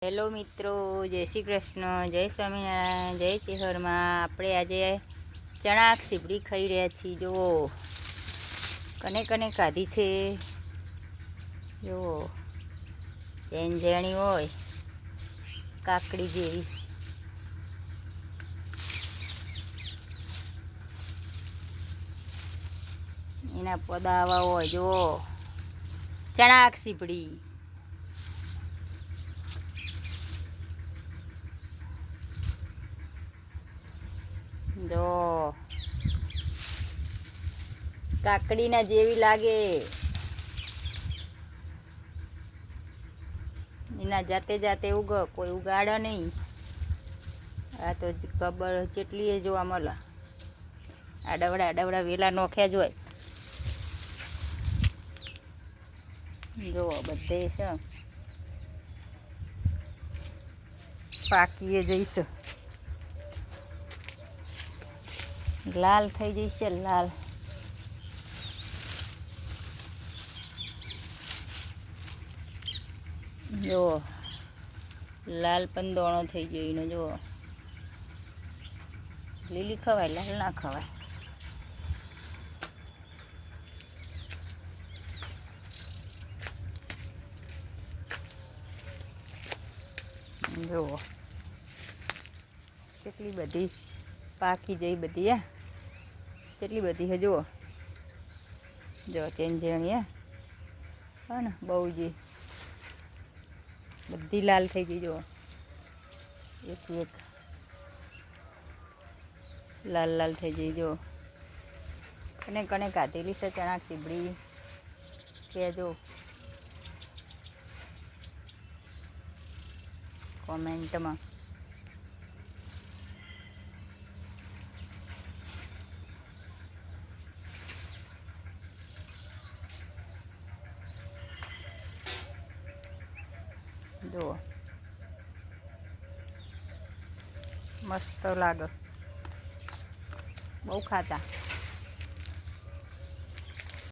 Hello મિત્રો, જય શ્રી કૃષ્ણ, જય સ્વામિનારાયણ, જય ચેહરમાં. આપણે આજે ચણા સીબડી ખાઈ રહ્યા છીએ. જુઓ કને કને કાઢી છે. જુઓ ઝેણી હોય કાકડી જેવી. એના પોદા આવા હોય. જુઓ ચણા સીબડી. જો કાકડીના જેવી લાગે. એના જાતે જાતે કોઈ ઉગાડે નહીં. આ તો ખબર જેટલી જોવા મળે. આડવડા વેલા નોખ્યા જ હોય. જુઓ બધે છે પાકીએ જઈશું. લાલ થઈ જશે. લાલ જુઓ લાલ પણ દોણો થઈ ગયો એનો. જુઓ લીલી ખવાય, લાલ ના ખવાય. જુઓ કેટલી બધી પાકી જઈ બધી. કેટલી બધી હે. જુઓ જો ઝેણી હા ને બહુ જ બધી લાલ થઈ ગઈ. જુઓ એક લાલ લાલ થઈ ગઈ. જુઓ કને કને કાઢેલી છે ચણા સીબડી કહેજો કોમેન્ટમાં. જુઓ મસ્ત લાગે. બહુ ખાતા.